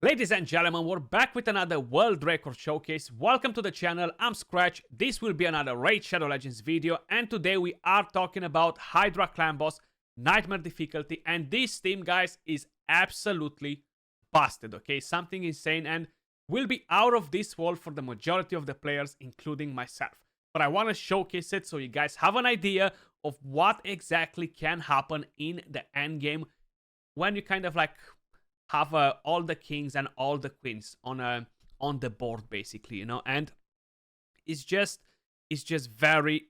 Ladies and gentlemen, we're back with another world record showcase. Welcome to the channel, I'm Skratch. This will be another Raid Shadow Legends video, and today we are talking about Hydra clan boss, Nightmare difficulty, and this team, guys, is absolutely busted, okay? Something insane, and will be out of this world for the majority of the players, including myself. But I want to showcase it so you guys have an idea of what exactly can happen in the end game when you kind of like have all the kings and all the queens on the board, basically, you know, and it's just very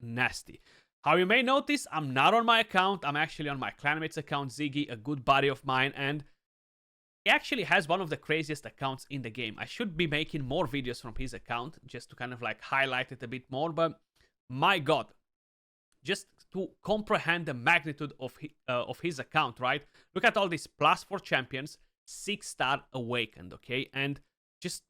nasty. How you may notice, I'm not on my account. I'm actually on my clanmate's account, Ziggy, a good buddy of mine, and he actually has one of the craziest accounts in the game. I should be making more videos from his account just to kind of like highlight it a bit more, but my god, just to comprehend the magnitude of his account, right? Look at all these +4 champions, 6-star awakened, okay? And just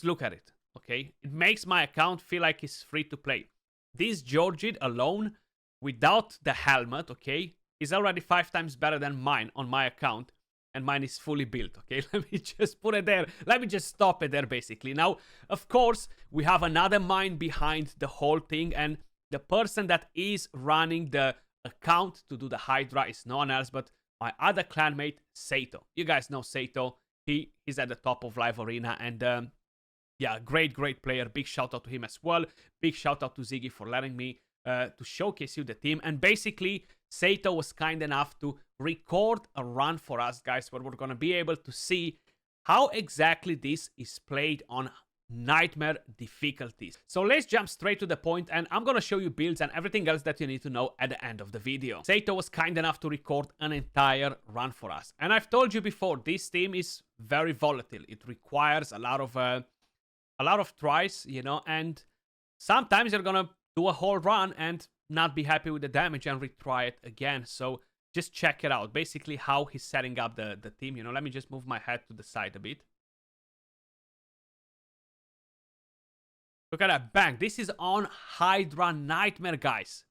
look at it, okay? It makes my account feel like it's free to play. This Georgid alone, without the helmet, okay, is already 5 times better than mine on my account. And mine is fully built, okay? Let me just put it there. Let me just stop it there, basically. Now, of course, we have another mind behind the whole thing, and the person that is running the account to do the Hydra is no one else but my other clanmate, Sato. You guys know Sato. He is at the top of Live Arena, and yeah, great player. Big shout out to him as well. Big shout out to Ziggy for letting me to showcase you the team. And basically, Sato was kind enough to record a run for us, guys, where we're going to be able to see how exactly this is played on Nightmare difficulties. So let's jump straight to the point, and I'm gonna show you builds and everything else that you need to know at the end of the video. Sato was kind enough to record an entire run for us, and I've told you before, this team is very volatile. It requires a lot of tries, you know, and sometimes you're gonna do a whole run and not be happy with the damage and retry it again. So just check it out, basically how he's setting up the team, you know. Let me just move my head to the side a bit. Look at that, bang. This is on Hydra Nightmare, guys.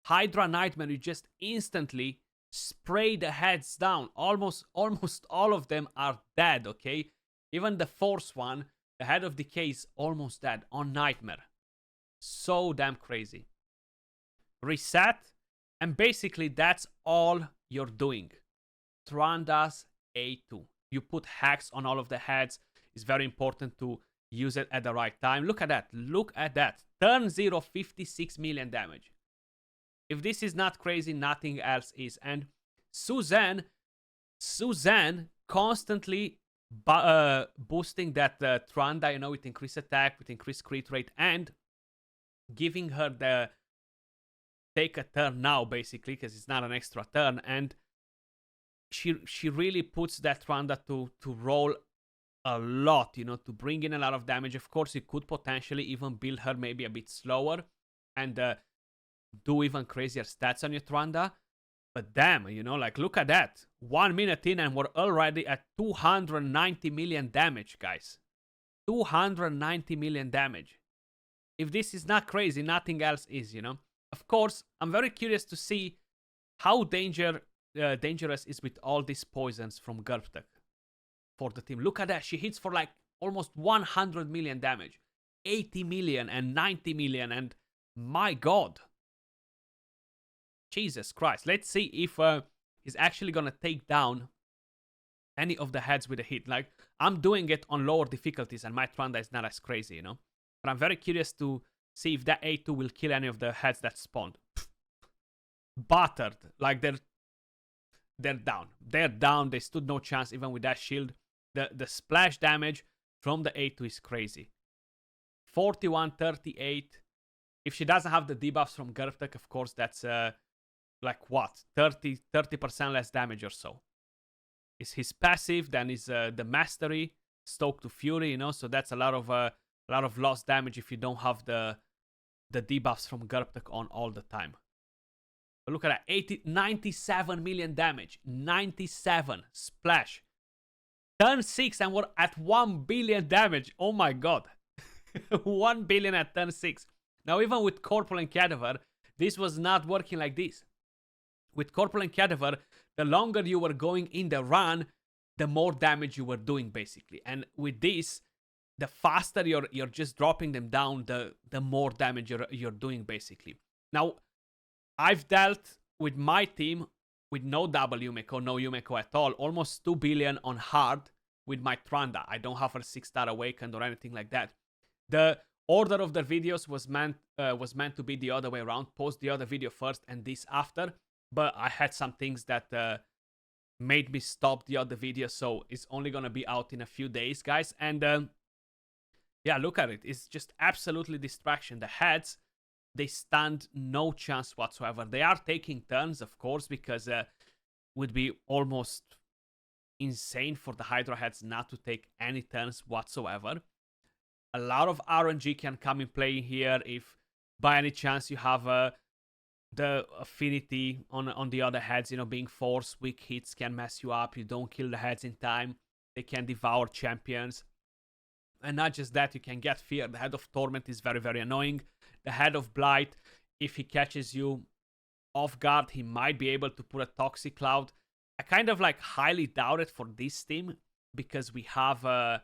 Hydra Nightmare, you just instantly spray the heads down. Almost all of them are dead, okay? Even the fourth one, the Head of Decay, is almost dead on Nightmare. So damn crazy. Reset, and basically that's all you're doing. Tranda's A2. You put hacks on all of the heads. It's very important to use it at the right time. Look at that. Look at that. Turn 0, 56 million damage. If this is not crazy, nothing else is. And Suzanne constantly boosting that Tranda, you know, with increased attack, with increased crit rate, and giving her the take a turn now, basically, because it's not an extra turn. And she really puts that Tranda to roll a lot, you know, to bring in a lot of damage. Of course, you could potentially even build her maybe a bit slower and do even crazier stats on your Tranda. But damn, you know, like, look at that. 1 minute in and we're already at 290 million damage, guys. 290 million damage. If this is not crazy, nothing else is, you know. Of course, I'm very curious to see how dangerous is with all these poisons from Gurptek for the team. Look at that. She hits for like almost 100 million damage. 80 million and 90 million, and my god. Jesus Christ. Let's see if he's actually gonna take down any of the heads with a hit. Like, I'm doing it on lower difficulties and my Tranda is not as crazy, you know. But I'm very curious to see if that A2 will kill any of the heads that spawned. Buttered. Like, they're down. They're down. They stood no chance even with that shield. The splash damage from the A2 is crazy. 41, 38. If she doesn't have the debuffs from Gurptek, of course, that's like what? 30% less damage or so. Is his passive, then is the mastery, Stoke to Fury, you know, so that's a lot of lost damage if you don't have the debuffs from Gurptek on all the time. But look at that, 97 million damage, 97 splash. Turn 6 and we're at 1 billion damage. Oh my god. 1 billion at turn 6. Now, even with Corporal Cadaver, this was not working like this. With Corporal Cadaver, the longer you were going in the run, the more damage you were doing, basically. And with this, the faster you're just dropping them down, the more damage you're doing, basically. Now, I've dealt with my team with no double Yumeko, no Yumeko at all, almost 2 billion on hard with my Tranda. I don't have a 6-star awakened or anything like that. The order of the videos was meant to be the other way around. Post the other video first and this after. But I had some things that made me stop the other video, so it's only gonna be out in a few days, guys. And yeah, look at it. It's just absolutely distraction. The heads, they stand no chance whatsoever. They are taking turns, of course, because would be almost insane for the Hydra heads not to take any turns whatsoever. A lot of RNG can come in play here if by any chance you have the affinity on the other heads, you know, being force, weak hits can mess you up. You don't kill the heads in time. They can devour champions. And not just that, you can get fear. The Head of Torment is very, very annoying. The Head of Blight, if he catches you off guard, he might be able to put a Toxic Cloud. I kind of like highly doubt it for this team because we have the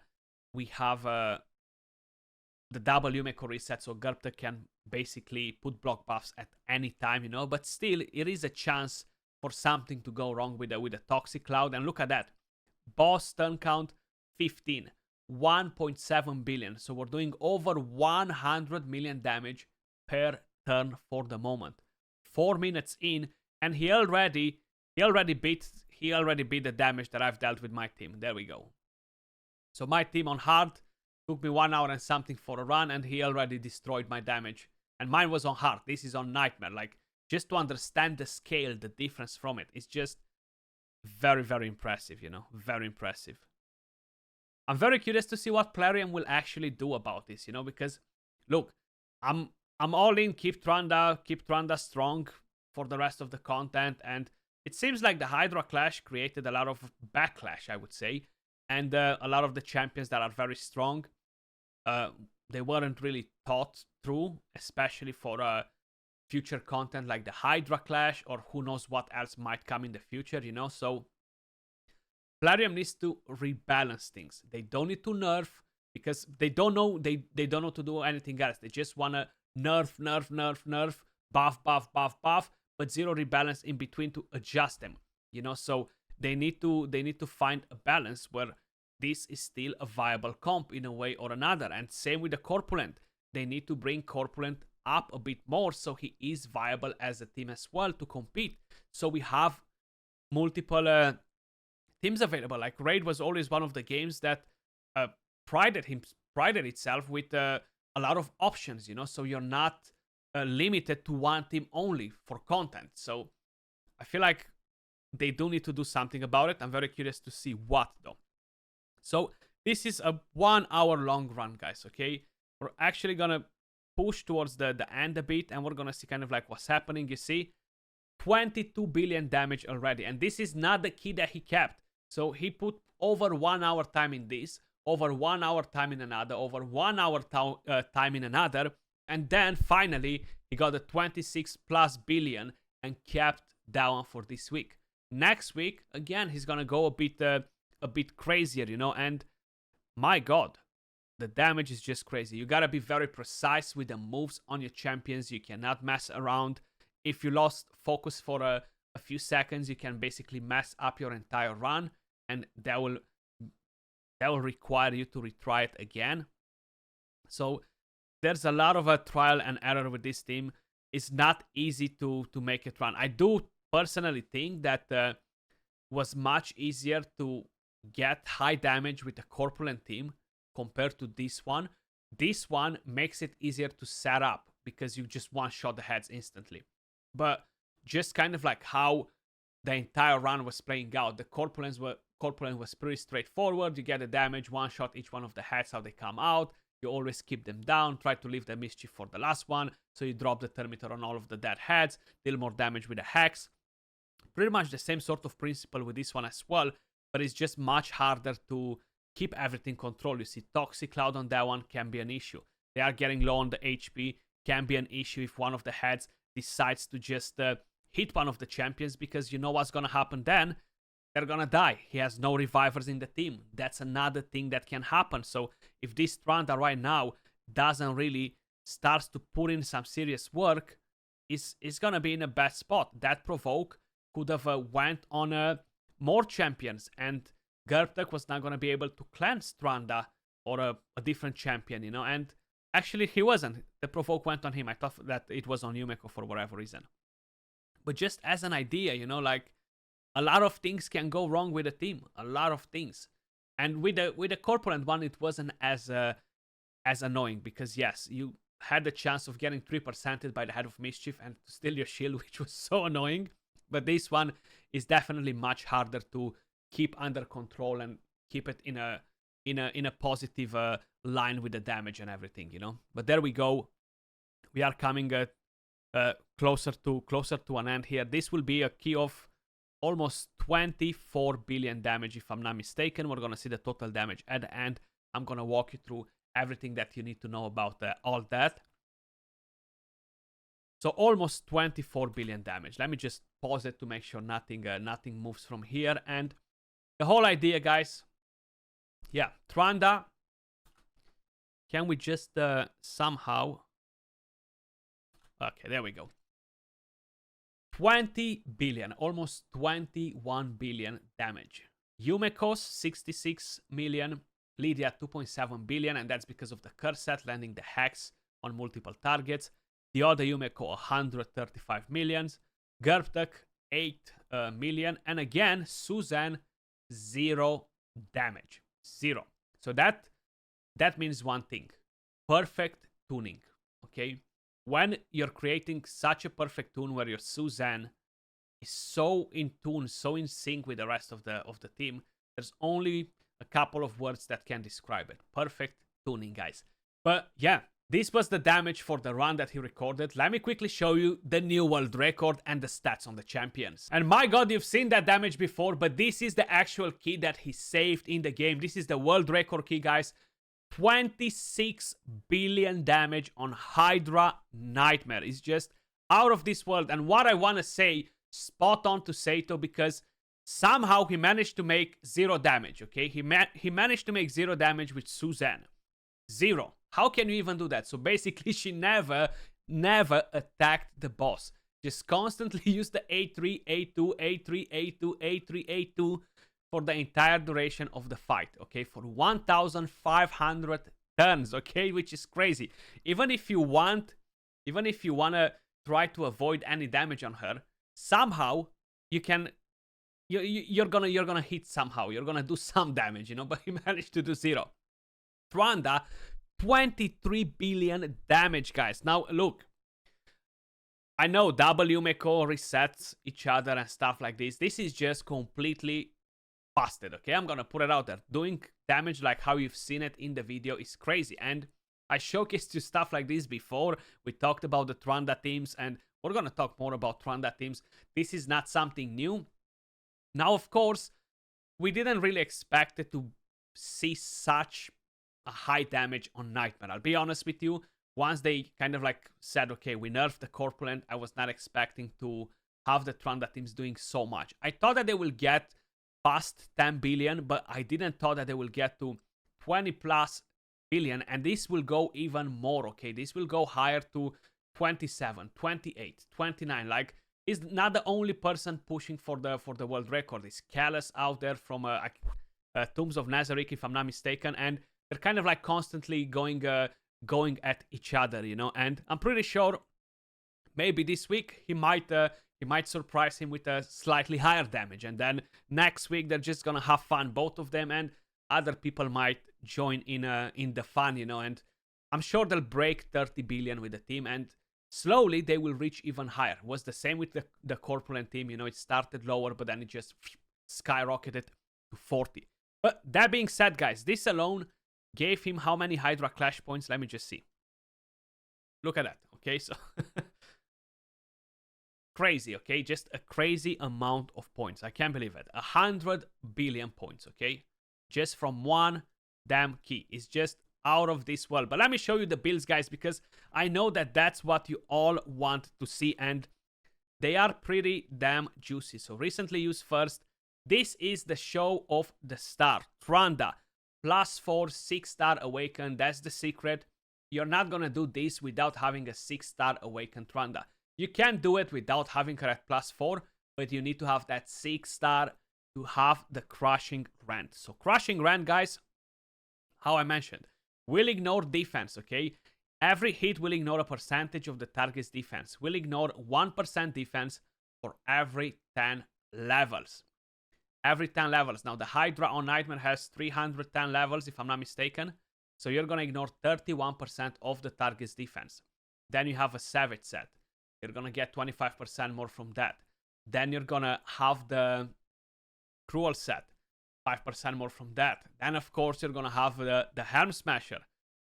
double Yumeko reset, so Gerpter can basically put block buffs at any time, you know. But still, it is a chance for something to go wrong with a Toxic Cloud. And look at that. Boss turn count 15. 1.7 billion. So we're doing over 100 million damage per turn for the moment. 4 minutes in, and he already beat the damage that I've dealt with my team. There we go. So my team on hard took me 1 hour and something for a run, and he already destroyed my damage. And mine was on hard. This is on nightmare. Like, just to understand the scale, the difference from it, it's just very, very impressive, you know, very impressive. I'm very curious to see what Plarium will actually do about this, you know, because look, I'm all in. Keep Tranda strong for the rest of the content, and it seems like the Hydra Clash created a lot of backlash, I would say, and a lot of the champions that are very strong, they weren't really thought through, especially for future content like the Hydra Clash or who knows what else might come in the future, you know. So Plarium needs to rebalance things. They don't need to nerf because they don't know to do anything else. They just wanna nerf, buff, but zero rebalance in between to adjust them. You know, so they need to find a balance where this is still a viable comp in a way or another. And same with the Corpulent. They need to bring Corpulent up a bit more so he is viable as a team as well to compete. So we have multiple teams available. Like Raid was always one of the games that prided itself with a lot of options, you know, so you're not limited to one team only for content. So I feel like they do need to do something about it. I'm very curious to see what though. So this is a 1 hour long run, guys, okay? We're actually gonna push towards the end a bit, and we're gonna see kind of like what's happening. You see 22 billion damage already, and this is not the key that he kept. So he put over 1 hour time in this, over 1 hour time in another, over 1 hour time in another, and then finally he got a 26 plus billion and kept that one for this week. Next week, again, he's gonna go a bit crazier, you know, and my god, the damage is just crazy. You gotta be very precise with the moves on your champions. You cannot mess around. If you lost focus for a few seconds, you can basically mess up your entire run, and that will require you to retry it again. So there's a lot of trial and error with this team. It's not easy to make it run. I do personally think that was much easier to get high damage with the Corpulent team compared to this one. This one makes it easier to set up because you just one-shot the heads instantly. But just kind of like how the entire run was playing out, the Corpulent was pretty straightforward. You get the damage, one-shot each one of the heads, how they come out. You always keep them down, try to leave the mischief for the last one. So you drop the Thermitor on all of the dead heads, deal more damage with the Hex. Pretty much the same sort of principle with this one as well, but it's just much harder to keep everything controlled. You see Toxic Cloud on that one can be an issue. They are getting low on the HP, can be an issue if one of the heads decides to just hit one of the champions, because you know what's going to happen then. they're gonna die. He has no revivers in the team. That's another thing that can happen. So if this Tranda right now doesn't really starts to put in some serious work, is gonna be in a bad spot. That provoke could have went on more champions, and Gerbtek was not gonna be able to cleanse Tranda or a different champion, you know. And actually, he wasn't. The provoke went on him. I thought that it was on Yumeko for whatever reason. But just as an idea, you know, like a lot of things can go wrong with a team. A lot of things. And with the corpulent one, it wasn't as annoying because yes, you had the chance of getting 3%ed by the Head of Mischief and to steal your shield, which was so annoying. But this one is definitely much harder to keep under control and keep it in a positive line with the damage and everything, you know. But there we go. We are coming closer to an end here. This will be a key of almost 24 billion damage, if I'm not mistaken. We're gonna see the total damage at the end. I'm gonna walk you through everything that you need to know about all that. So almost 24 billion damage. Let me just pause it to make sure nothing moves from here. And the whole idea, guys, yeah, Tranda, can we just somehow... Okay, there we go. 20 billion, almost 21 billion damage. Yumeko's 66 million, Lydia 2.7 billion, and that's because of the curse set landing the hex on multiple targets. The other Yumeko 135 millions, Gerbtek 8 million, and again Suzanne 0 damage, 0. So that means one thing: perfect tuning. Okay, when you're creating such a perfect tune where your Suzanne is so in tune, so in sync with the rest of the team, there's only a couple of words that can describe it. Perfect tuning, guys. But yeah, this was the damage for the run that he recorded. Let me quickly show you the new world record and the stats on the champions. And my god, you've seen that damage before, but this is the actual key that he saved in the game. This is the world record key, guys. 26 billion damage on Hydra Nightmare. It's just out of this world. And what I want to say, spot on to Saito, because somehow he managed to make 0 damage, okay? He managed to make 0 damage with Suzanne. 0. How can you even do that? So basically, she never attacked the boss. Just constantly used the A3, A2, A3, A2, A3, A2 for the entire duration of the fight, okay? For 1,500 turns, okay? Which is crazy. Even if you want to try to avoid any damage on her, somehow you can... You're gonna hit somehow. You're gonna do some damage, you know, but he managed to do 0. Tranda, 23 billion damage, guys. Now, look. I know W Meko resets each other and stuff like this. This is just completely busted, okay? I'm gonna put it out there. Doing damage like how you've seen it in the video is crazy. And I showcased you stuff like this before. We talked about the Tranda teams, and we're gonna talk more about Tranda teams. This is not something new. Now, of course, we didn't really expect it to see such a high damage on Nightmare. I'll be honest with you. Once they kind of like said, okay, we nerfed the Corpulent, I was not expecting to have the Tranda teams doing so much. I thought that they will get past 10 billion, but I didn't thought that they will get to 20 plus billion, and this will go even more, okay? This will go higher to 27, 28, 29, like... Is not the only person pushing for the world record. It's Callus out there from Tombs of Nazarick, if I'm not mistaken, and they're kind of like constantly going at each other, you know. And I'm pretty sure maybe this week he might surprise him with a slightly higher damage, and then next week they're just gonna have fun, both of them, and other people might join in the fun, you know. And I'm sure they'll break 30 billion with the team, and slowly they will reach even higher. It was the same with the Corpulent team, you know. It started lower, but then it just skyrocketed to 40. But that being said, guys, this alone gave him how many Hydra Clash points? Let me just see. Look at that, okay? So crazy, okay? Just a crazy amount of points. I can't believe it. 100 billion points, okay? Just from one damn key. It's just out of this world. But let me show you the builds, guys, because I know that that's what you all want to see, and they are pretty damn juicy. So recently used first, This is the show of the star. Tranda, +4, 6-star awaken. That's the secret. You're not gonna do this without having a 6-star awakened Tranda. You can do it without having her at +4, but you need to have that 6-star to have the crushing rend. So crushing rend, guys, how I mentioned, will ignore defense, okay? Every hit will ignore a percentage of the target's defense. Will ignore 1% defense for every 10 levels. Every 10 levels. Now, the Hydra on Nightmare has 310 levels, if I'm not mistaken. So you're going to ignore 31% of the target's defense. Then you have a Savage set. You're going to get 25% more from that. Then you're going to have the Cruel set. 5% more from that. Then, of course, you're going to have the Helm Smasher.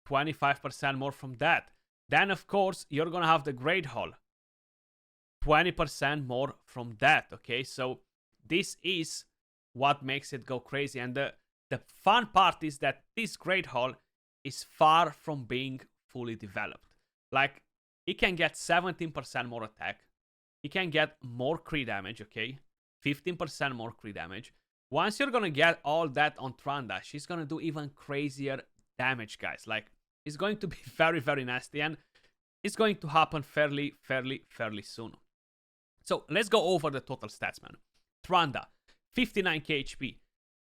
25% more from that. Then, of course, you're going to have the Great Hall. 20% more from that, okay? So this is what makes it go crazy. And the fun part is that this Great Hall is far from being fully developed. Like, he can get 17% more attack. He can get more crit damage, okay? 15% more crit damage. Once you're gonna get all that on Tranda, she's gonna do even crazier damage, guys. Like, it's going to be very, very nasty, and it's going to happen fairly soon. So let's go over the total stats, man. Tranda, 59k HP,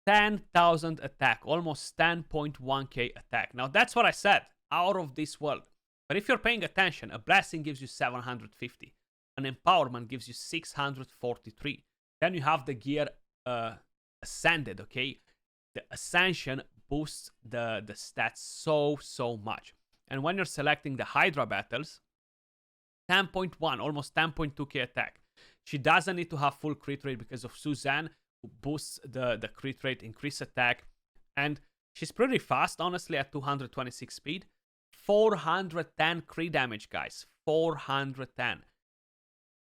10,000 attack, almost 10.1k attack. Now, that's what I said, out of this world. But if you're paying attention, a blessing gives you 750. An empowerment gives you 643. Then you have the gear ascended, okay? The ascension boosts the stats so much. And when you're selecting the Hydra battles, 10.1, almost 10.2k attack. She doesn't need to have full crit rate because of Suzanne, who boosts the crit rate, increase attack. And she's pretty fast, honestly, at 226 speed. 410 crit damage, guys. 410.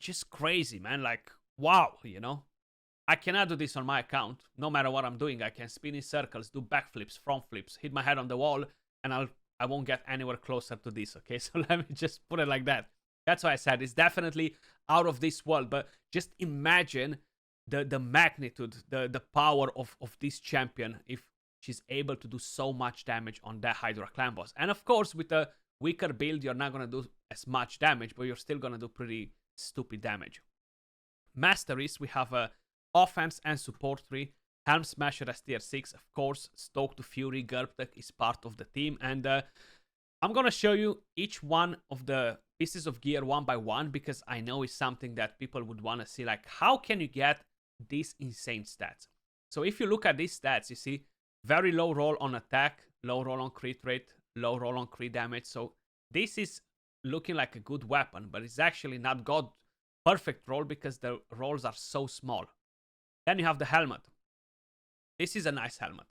Just crazy, man. Like, wow, you know? I cannot do this on my account. No matter what I'm doing, I can spin in circles, do backflips, front flips, hit my head on the wall, and I won't get anywhere closer to this, okay? So let me just put it like that. That's why I said it's definitely out of this world, but just imagine the magnitude, the power of this champion if she's able to do so much damage on that Hydra clan boss. And of course, with a weaker build, you're not going to do as much damage, but you're still going to do pretty stupid damage. Masteries, we have a offense and support 3. Helm Smasher as tier 6, of course. Stoke to Fury, Gerbtek is part of the team. And I'm going to show you each one of the pieces of gear one by one, because I know it's something that people would want to see. Like, how can you get these insane stats? So if you look at these stats, you see very low roll on attack, low roll on crit rate, low roll on crit damage. So this is looking like a good weapon, but it's actually not god perfect roll because the rolls are so small. Then you have the helmet. This is a nice helmet.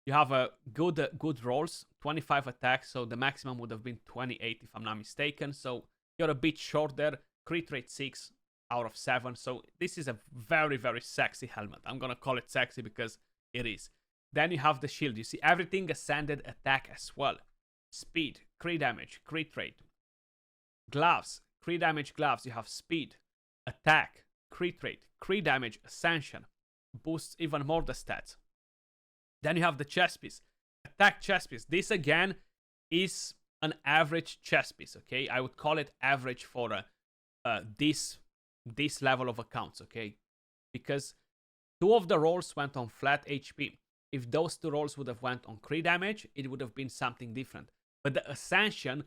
You have a good rolls, 25 attacks, so the maximum would have been 28 if I'm not mistaken. So you're a bit short there. Crit rate 6 out of 7. So this is a very, very sexy helmet. I'm gonna call it sexy because it is. Then you have the shield. You see everything ascended attack as well. Speed, crit damage, crit rate. Gloves, crit damage gloves. You have speed, attack, crit rate, crit damage, ascension. Boosts even more the stats. Then you have the chest piece. Attack chest piece. This again is an average chest piece, okay? I would call it average for this level of accounts, okay? Because 2 of the rolls went on flat HP. If those 2 rolls would have went on crit damage, it would have been something different. But the ascension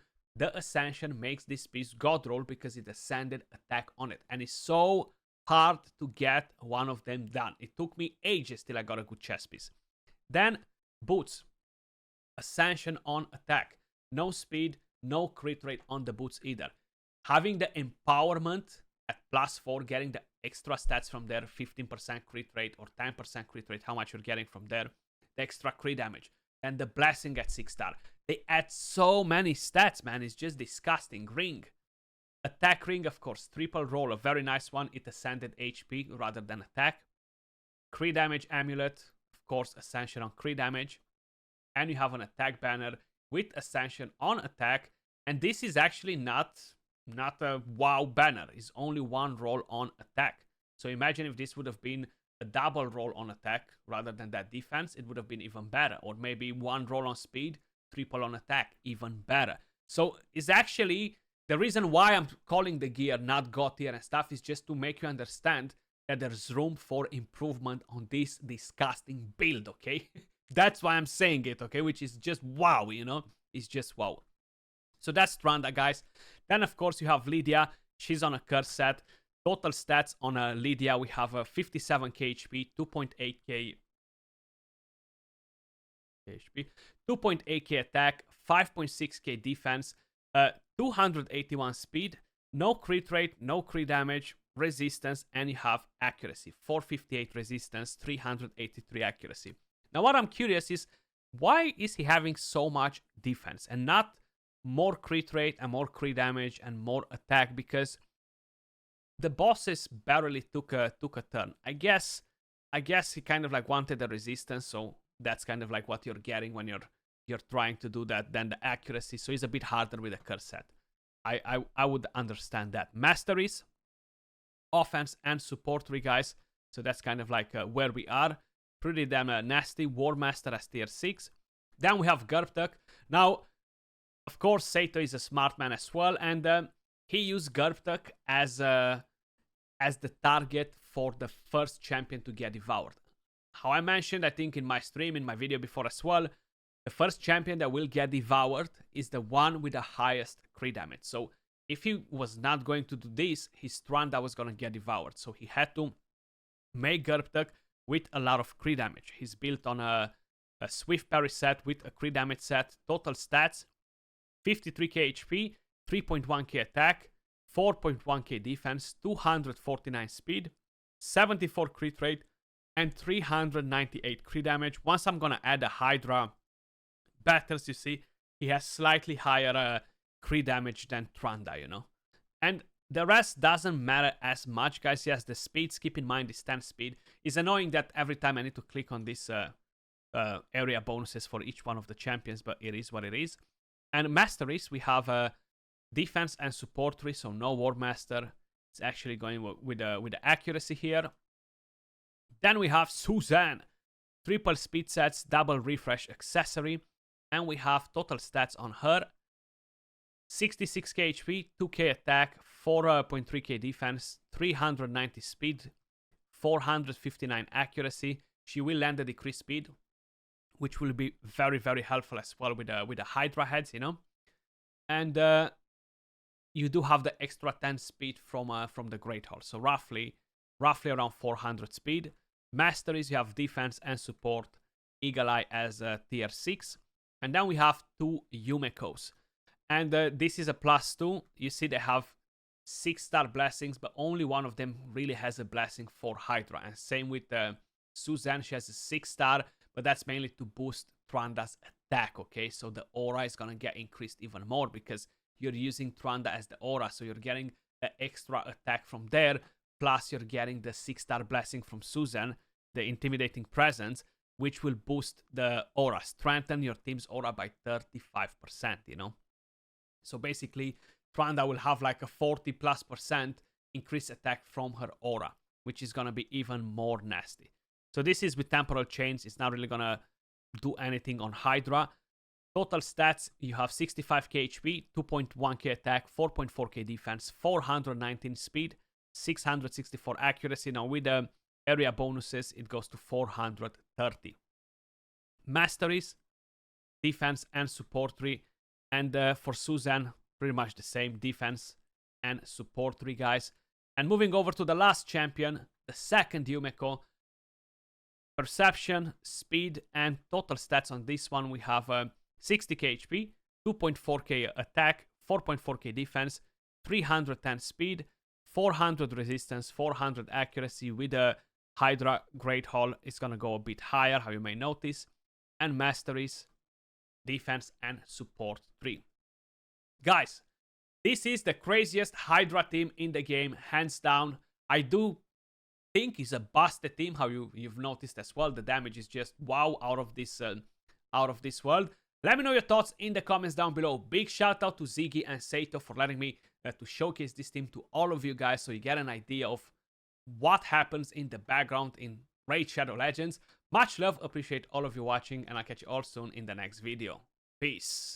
makes this piece god roll because it ascended attack on it. And it's so hard to get one of them done. It took me ages till I got a good chest piece. Then boots. Ascension on attack. No speed, no crit rate on the boots either. Having the empowerment at +4, getting the extra stats from there, 15% crit rate or 10% crit rate, how much you're getting from there, the extra crit damage, and the blessing at 6-star. They add so many stats, man. It's just disgusting. Ring. Attack ring, of course. Triple roll, a very nice one. It ascended HP rather than attack. Crit damage amulet. Of course, ascension on crit damage. And you have an attack banner with ascension on attack. And this is actually not a wow banner. It's only 1 roll on attack. So imagine if this would have been a double roll on attack rather than that defense, it would have been even better. Or maybe one roll on speed, triple on attack, even better. So it's actually the reason why I'm calling the gear not God tier and stuff is just to make you understand that there's room for improvement on this disgusting build, okay? That's why I'm saying it, okay? Which is just wow, you know? It's just wow. So that's Tranda, guys. Then, of course, you have Lydia. She's on a curse set. Total stats on Lydia, we have a 57k HP, 2.8k HP, 2.8k attack, 5.6k defense, 281 speed, no crit rate, no crit damage, resistance, and you have accuracy, 458 resistance, 383 accuracy. Now, what I'm curious is, why is he having so much defense and not more crit rate and more crit damage and more attack? Because the bosses barely took a turn. I guess he kind of like wanted the resistance, so that's kind of like what you're getting when you're trying to do that. Then the accuracy, so it's a bit harder with a curse set. I would understand that. Masteries, offense and support 3 guys. So that's kind of like where we are. Pretty damn nasty. War Master as tier 6. Then we have Gerbtuk. Now, of course, Saito is a smart man as well, and he used Gerbtuk as the target for the first champion to get devoured. How I mentioned, I think in my stream, in my video before as well, the first champion that will get devoured is the one with the highest crit damage. So if he was not going to do this, his Tranda was going to get devoured. So he had to make Gerbtuk with a lot of crit damage. He's built on a Swift Parry set with a crit damage set. Total stats, 53k HP, 3.1k attack, 4.1k defense, 249 speed, 74 crit rate, and 398 crit damage. Once I'm gonna add the Hydra battles, you see, he has slightly higher crit damage than Tranda, you know. And the rest doesn't matter as much, guys. Yes, the speeds, keep in mind the stand speed. It's annoying that every time I need to click on this area bonuses for each one of the champions, but it is what it is. And masteries, we have defense and support 3, so no War Master. It's actually going with the accuracy here. Then we have Suzanne, triple speed sets, double refresh accessory, and we have total stats on her: 66k HP, 2k attack, 4.3k defense, 390 speed, 459 accuracy. She will land the decreased speed, which will be very, very helpful as well with the Hydra heads, you know. And you do have the extra 10 speed from the Great Hall, so roughly around 400 speed. Masteries, you have defense and support. Eagle Eye as tier 6. And then we have 2 Yumekos. And this is a +2. You see they have 6-star blessings, but only one of them really has a blessing for Hydra. And same with Suzanne, she has a 6-star, but that's mainly to boost Tranda's attack, okay? So the aura is gonna get increased even more because you're using Tranda as the aura, so you're getting the extra attack from there, plus you're getting the 6-star blessing from Suzanne, the intimidating presence, which will boost the aura, strengthen your team's aura by 35%, you know? So basically, Tranda will have like a 40+% increased attack from her aura, which is gonna be even more nasty. So this is with temporal chains. It's not really gonna do anything on Hydra. Total stats, you have 65k HP, 2.1k attack, 4.4k defense, 419 speed, 664 accuracy. Now with the area bonuses, it goes to 430. Masteries, defense and support 3. And for Suzanne, pretty much the same, defense and support 3 guys. And moving over to the last champion, the second Yumeko. Perception, speed, and total stats on this one, we have 60k HP, 2.4k attack, 4.4k defense, 310 speed, 400 resistance, 400 accuracy. With the Hydra Great Hall, it's gonna go a bit higher, how you may notice. And masteries, defense, and support 3. Guys, this is the craziest Hydra team in the game, hands down. I do think it's a busted team, how you've noticed as well. The damage is just wow, out of this world. Let me know your thoughts in the comments down below. Big shout out to Ziggy and Saito for letting me to showcase this team to all of you guys, so you get an idea of what happens in the background in Raid Shadow Legends. Much love, appreciate all of you watching, and I'll catch you all soon in the next video. Peace.